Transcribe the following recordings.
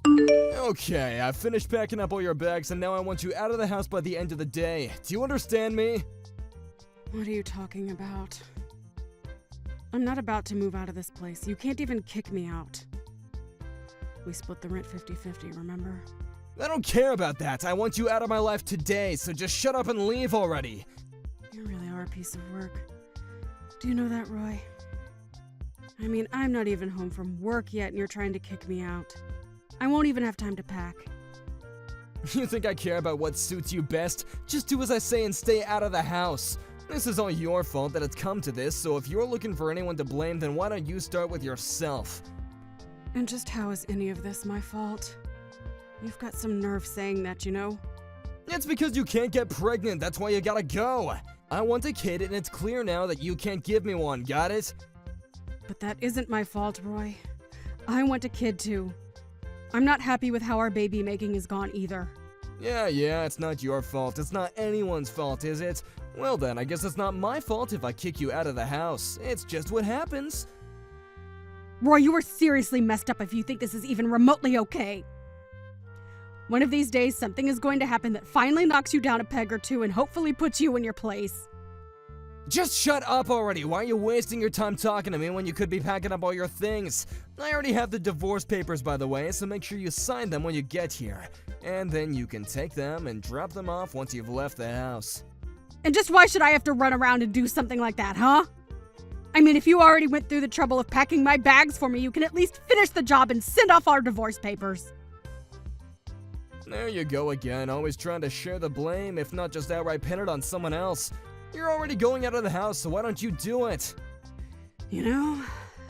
Okay, I've finished packing up all your bags and now I want you out of the house by the end of the day. Do you understand me? What are you talking about? I'm not about to move out of this place. You can't even kick me out. We split the rent 50-50, remember? I don't care about that. I want you out of my life today, so just shut up and leave already. You really are a piece of work. Do you know that, Roy? I mean, I'm not even home from work yet and you're trying to kick me out. I won't even have time to pack. You think I care about what suits you best? Just do as I say and stay out of the house. This is all your fault that it's come to this, so if you're looking for anyone to blame, then why don't you start with yourself? And just how is any of this my fault? You've got some nerve saying that, you know? It's because you can't get pregnant, that's why you gotta go. I want a kid and it's clear now that you can't give me one, got it? But that isn't my fault, Roy. I want a kid too. I'm not happy with how our baby making has gone either. Yeah, it's not your fault. It's not anyone's fault, is it? Well then, I guess it's not my fault if I kick you out of the house. It's just what happens. Roy, you are seriously messed up if you think this is even remotely okay. One of these days, something is going to happen that finally knocks you down a peg or two and hopefully puts you in your place. Just shut up already. Why are you wasting your time talking to me when you could be packing up all your things? I already have the divorce papers, by the way, so make sure you sign them when you get here. And then you can take them and drop them off once you've left the house. And just why should I have to run around and do something like that, huh? I mean, if you already went through the trouble of packing my bags for me, you can at least finish the job and send off our divorce papers. There you go again, always trying to share the blame, if not just outright pin it on someone else. You're already going out of the house, so why don't you do it? You know,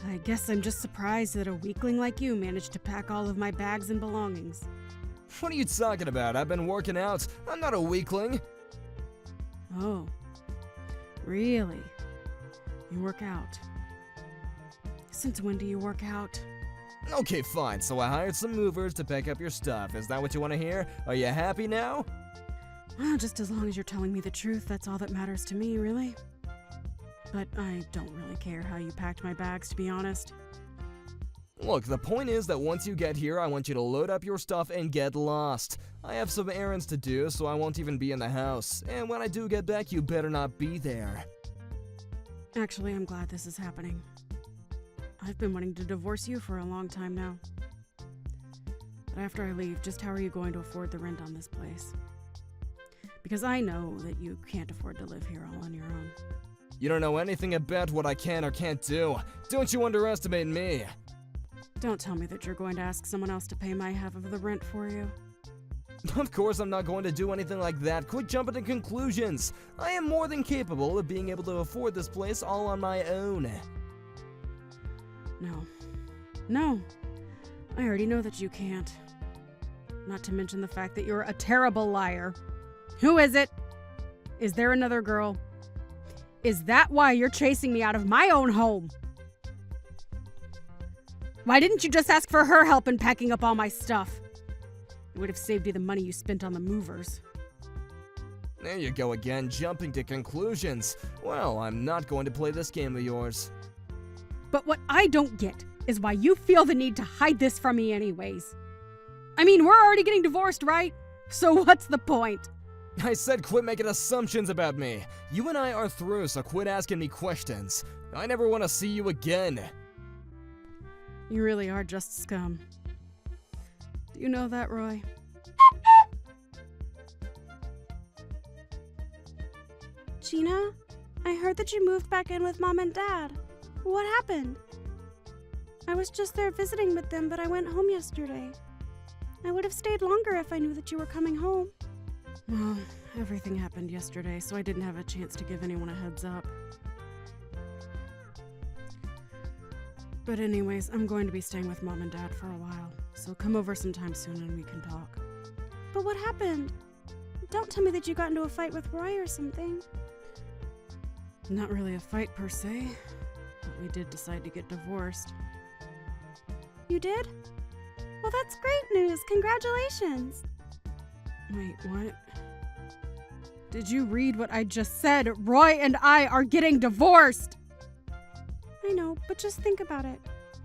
I guess I'm just surprised that a weakling like you managed to pack all of my bags and belongings. What are you talking about? I've been working out. I'm not a weakling. Oh, really? You work out? Since when do you work out? Okay, fine. So I hired some movers to pick up your stuff. Is that what you want to hear? Are you happy now? Well, just as long as you're telling me the truth, that's all that matters to me, really. But I don't really care how you packed my bags, to be honest. Look, the point is that once you get here, I want you to load up your stuff and get lost. I have some errands to do, so I won't even be in the house. And when I do get back, you better not be there. Actually, I'm glad this is happening. I've been wanting to divorce you for a long time now. But after I leave, just how are you going to afford the rent on this place? Because I know that you can't afford to live here all on your own. You don't know anything about what I can or can't do. Don't you underestimate me. Don't tell me that you're going to ask someone else to pay my half of the rent for you. Of course I'm not going to do anything like that. Quit jumping to conclusions. I am more than capable of being able to afford this place all on my own. No. I already know that you can't. Not to mention the fact that you're a terrible liar. Who is it? Is there another girl? Is that why you're chasing me out of my own home? Why didn't you just ask for her help in packing up all my stuff? It would have saved you the money you spent on the movers. There you go again, jumping to conclusions. Well, I'm not going to play this game of yours. But what I don't get is why you feel the need to hide this from me anyways. I mean, we're already getting divorced, right? So what's the point? I said quit making assumptions about me. You and I are through, so quit asking me questions. I never want to see you again. You really are just scum. Do you know that, Roy? Gina, I heard that you moved back in with Mom and Dad. What happened? I was just there visiting with them, but I went home yesterday. I would have stayed longer if I knew that you were coming home. Well, everything happened yesterday, so I didn't have a chance to give anyone a heads up. But anyways, I'm going to be staying with Mom and Dad for a while, so come over sometime soon and we can talk. But what happened? Don't tell me that you got into a fight with Roy or something. Not really a fight per se, but we did decide to get divorced. You did? Well, that's great news. Congratulations. Wait, what? Did you read what I just said? Roy and I are getting divorced! I know, but just think about it.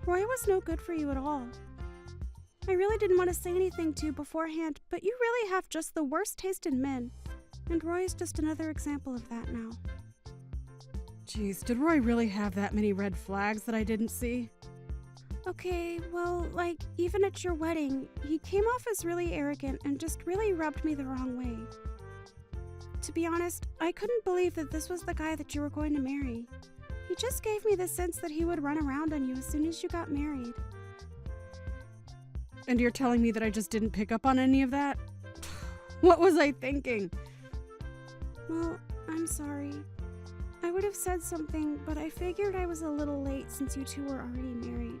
Roy was no good for you at all. I really didn't want to say anything to you beforehand, but you really have just the worst taste in men. And Roy is just another example of that now. Jeez, did Roy really have that many red flags that I didn't see? Okay, well, even at your wedding, he came off as really arrogant and just really rubbed me the wrong way. To be honest, I couldn't believe that this was the guy that you were going to marry. He just gave me the sense that he would run around on you as soon as you got married. And you're telling me that I just didn't pick up on any of that? What was I thinking? Well, I'm sorry. I would have said something, but I figured I was a little late since you two were already married.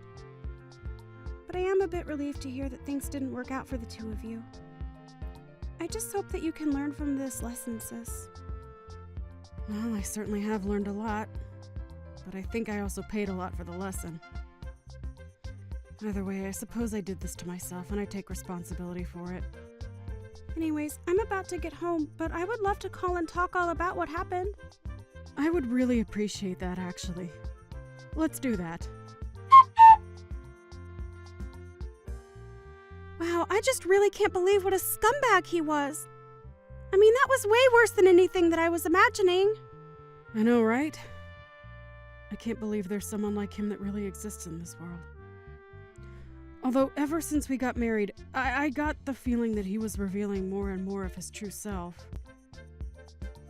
But I am a bit relieved to hear that things didn't work out for the two of you. I just hope that you can learn from this lesson, sis. Well, I certainly have learned a lot, but I think I also paid a lot for the lesson. Either way, I suppose I did this to myself, and I take responsibility for it. Anyways, I'm about to get home, but I would love to call and talk all about what happened. I would really appreciate that, actually. Let's do that. Wow, I just really can't believe what a scumbag he was. I mean, that was way worse than anything that I was imagining. I know, right? I can't believe there's someone like him that really exists in this world. Although, ever since we got married, I got the feeling that he was revealing more and more of his true self.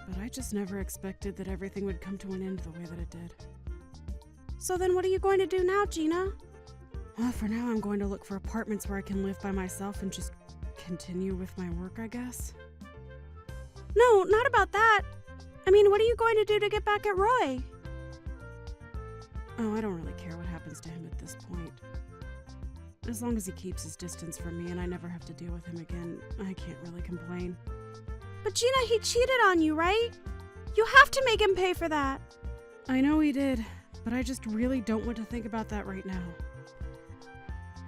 But I just never expected that everything would come to an end the way that it did. So then what are you going to do now, Gina? Well, for now I'm going to look for apartments where I can live by myself and just continue with my work, I guess. No, not about that. I mean, what are you going to do to get back at Roy? Oh, I don't really care what happens to him at this point. As long as he keeps his distance from me and I never have to deal with him again, I can't really complain. But Gina, he cheated on you, right? You have to make him pay for that. I know he did, but I just really don't want to think about that right now.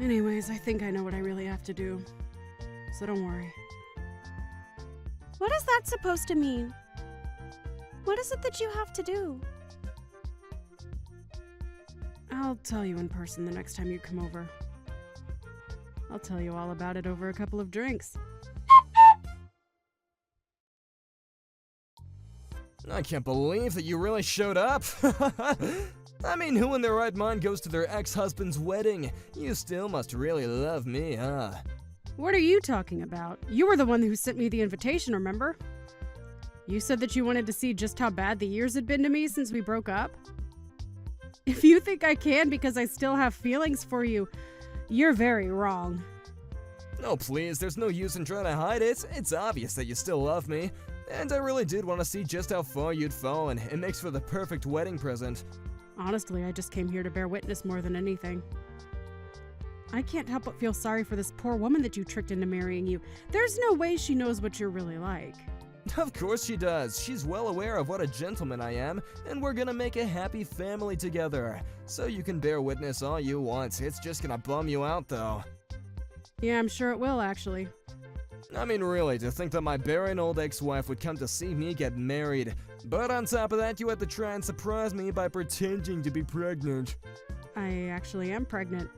Anyways, I think I know what I really have to do, so don't worry. What is that supposed to mean? What is it that you have to do? I'll tell you in person the next time you come over. I'll tell you all about it over a couple of drinks. I can't believe that you really showed up. I mean, who in their right mind goes to their ex-husband's wedding? You still must really love me, huh? What are you talking about? You were the one who sent me the invitation, remember? You said that you wanted to see just how bad the years had been to me since we broke up? If you think I can because I still have feelings for you, you're very wrong. Oh, please, there's no use in trying to hide it. It's obvious that you still love me. And I really did want to see just how far you'd fallen. It makes for the perfect wedding present. Honestly, I just came here to bear witness more than anything. I can't help but feel sorry for this poor woman that you tricked into marrying you. There's no way she knows what you're really like. Of course she does. She's well aware of what a gentleman I am, and we're gonna make a happy family together. So you can bear witness all you want. It's just gonna bum you out, though. Yeah, I'm sure it will, actually. I mean, really, to think that my barren old ex-wife would come to see me get married. But on top of that, you had to try and surprise me by pretending to be pregnant. I actually am pregnant.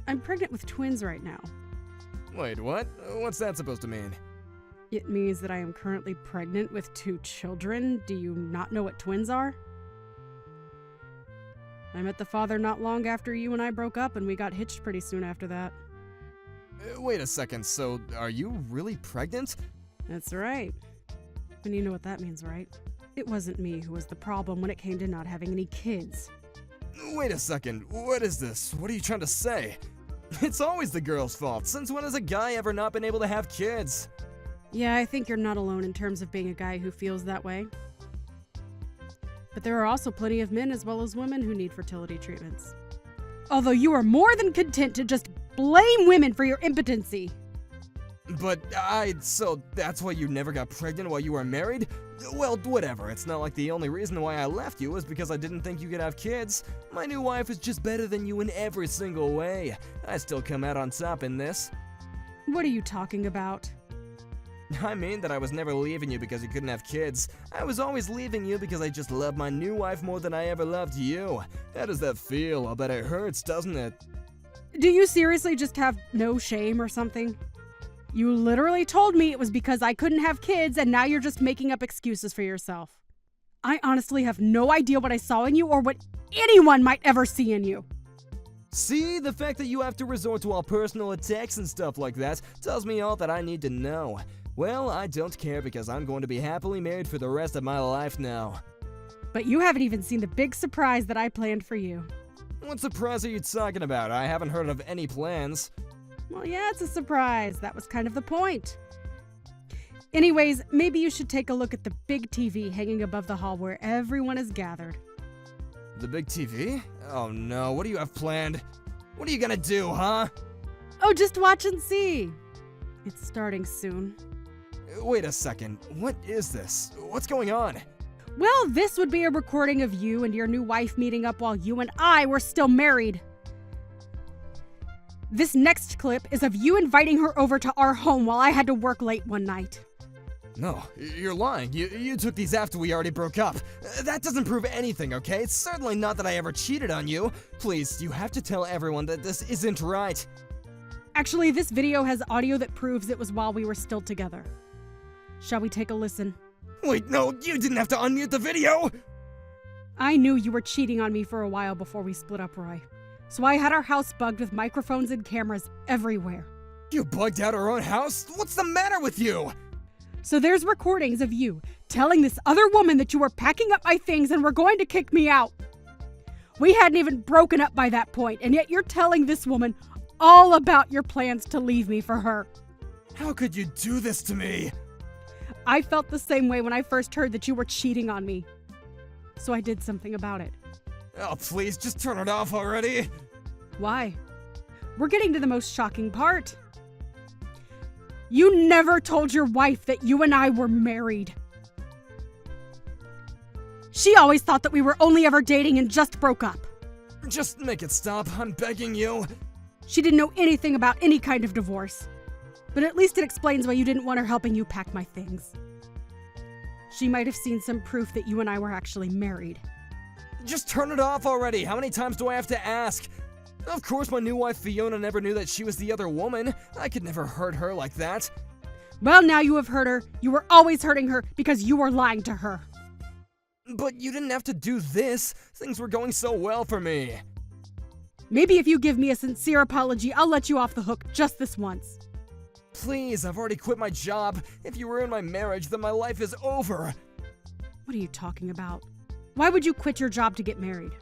I'm pregnant with twins right now. Wait, what? What's that supposed to mean? It means that I am currently pregnant with 2 children. Do you not know what twins are? I met the father not long after you and I broke up, and we got hitched pretty soon after that. Wait a second, so are you really pregnant? That's right. And you know what that means, right? It wasn't me who was the problem when it came to not having any kids. Wait a second, what is this? What are you trying to say? It's always the girl's fault. Since when has a guy ever not been able to have kids? Yeah, I think you're not alone in terms of being a guy who feels that way. But there are also plenty of men as well as women who need fertility treatments. Although you are more than content to just blame women for your impotency. But so that's why you never got pregnant while you were married? Well, whatever. It's not like the only reason why I left you was because I didn't think you could have kids. My new wife is just better than you in every single way. I still come out on top in this. What are you talking about? I mean that I was never leaving you because you couldn't have kids. I was always leaving you because I just love my new wife more than I ever loved you. How does that feel? I'll bet it hurts, doesn't it? Do you seriously just have no shame or something? You literally told me it was because I couldn't have kids, and now you're just making up excuses for yourself. I honestly have no idea what I saw in you or what anyone might ever see in you. See, the fact that you have to resort to all personal attacks and stuff like that tells me all that I need to know. Well, I don't care because I'm going to be happily married for the rest of my life now. But you haven't even seen the big surprise that I planned for you. What surprise are you talking about? I haven't heard of any plans. Well, yeah, it's a surprise. That was kind of the point. Anyways, maybe you should take a look at the big TV hanging above the hall where everyone is gathered. The big TV? Oh no, what do you have planned? What are you gonna do, huh? Oh, just watch and see. It's starting soon. Wait a second, what is this? What's going on? Well, this would be a recording of you and your new wife meeting up while you and I were still married. This next clip is of you inviting her over to our home while I had to work late one night. No, you're lying. You took these after we already broke up. That doesn't prove anything, okay? It's certainly not that I ever cheated on you. Please, you have to tell everyone that this isn't right. Actually, this video has audio that proves it was while we were still together. Shall we take a listen? Wait, no, you didn't have to unmute the video! I knew you were cheating on me for a while before we split up, Roy. So I had our house bugged with microphones and cameras everywhere. You bugged out our own house? What's the matter with you? So there's recordings of you telling this other woman that you were packing up my things and were going to kick me out. We hadn't even broken up by that point, and yet you're telling this woman all about your plans to leave me for her. How could you do this to me? I felt the same way when I first heard that you were cheating on me. So I did something about it. Oh, please, just turn it off already. Why? We're getting to the most shocking part. You never told your wife that you and I were married. She always thought that we were only ever dating and just broke up. Just make it stop, I'm begging you. She didn't know anything about any kind of divorce. But at least it explains why you didn't want her helping you pack my things. She might have seen some proof that you and I were actually married. Just turn it off already. How many times do I have to ask? Of course my new wife Fiona never knew that she was the other woman. I could never hurt her like that. Well, now you have hurt her. You were always hurting her because you were lying to her. But you didn't have to do this. Things were going so well for me. Maybe if you give me a sincere apology, I'll let you off the hook just this once. Please, I've already quit my job. If you ruin my marriage, then my life is over. What are you talking about? Why would you quit your job to get married?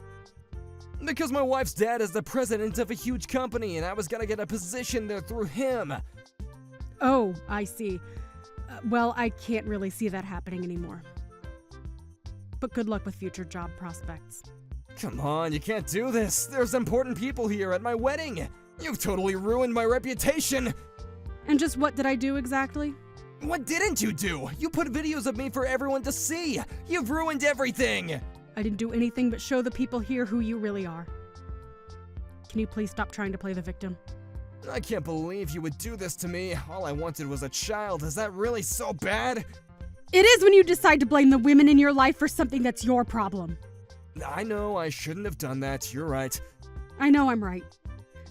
Because my wife's dad is the president of a huge company and I was gonna get a position there through him. Oh, I see. Well, I can't really see that happening anymore. But good luck with future job prospects. Come on, you can't do this. There's important people here at my wedding. You've totally ruined my reputation. And just what did I do exactly? What didn't you do? You put videos of me for everyone to see. You've ruined everything. I didn't do anything but show the people here who you really are. Can you please stop trying to play the victim? I can't believe you would do this to me. All I wanted was a child. Is that really so bad? It is when you decide to blame the women in your life for something that's your problem. I know I shouldn't have done that. You're right. I know I'm right.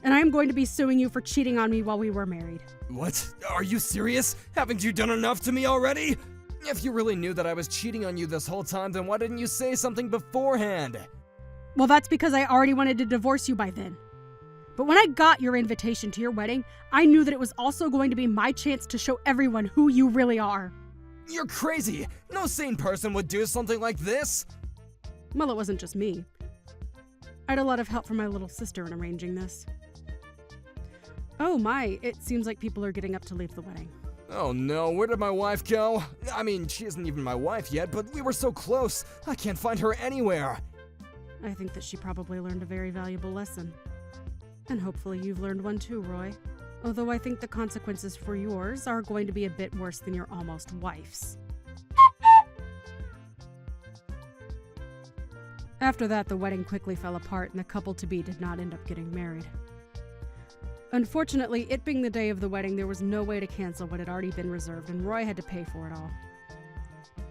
And I am going to be suing you for cheating on me while we were married. What? Are you serious? Haven't you done enough to me already? If you really knew that I was cheating on you this whole time, then why didn't you say something beforehand? Well, that's because I already wanted to divorce you by then. But when I got your invitation to your wedding, I knew that it was also going to be my chance to show everyone who you really are. You're crazy! No sane person would do something like this! Well, it wasn't just me. I had a lot of help from my little sister in arranging this. Oh my, it seems like people are getting up to leave the wedding. Oh no, where did my wife go? I mean, she isn't even my wife yet, but we were so close. I can't find her anywhere. I think that she probably learned a very valuable lesson. And hopefully you've learned one too, Roy. Although I think the consequences for yours are going to be a bit worse than your almost wife's. After that, the wedding quickly fell apart and the couple-to-be did not end up getting married. Unfortunately, it being the day of the wedding, there was no way to cancel what had already been reserved, and Roy had to pay for it all.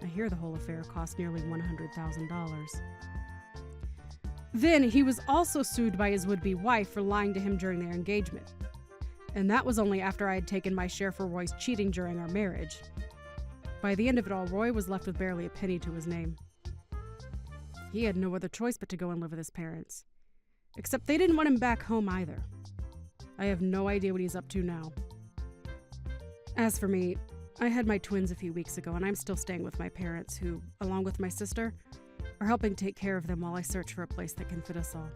I hear the whole affair cost nearly $100,000. Then he was also sued by his would-be wife for lying to him during their engagement. And that was only after I had taken my share for Roy's cheating during our marriage. By the end of it all, Roy was left with barely a penny to his name. He had no other choice but to go and live with his parents. Except they didn't want him back home either. I have no idea what he's up to now. As for me, I had my twins a few weeks ago, and I'm still staying with my parents who, along with my sister, are helping take care of them while I search for a place that can fit us all.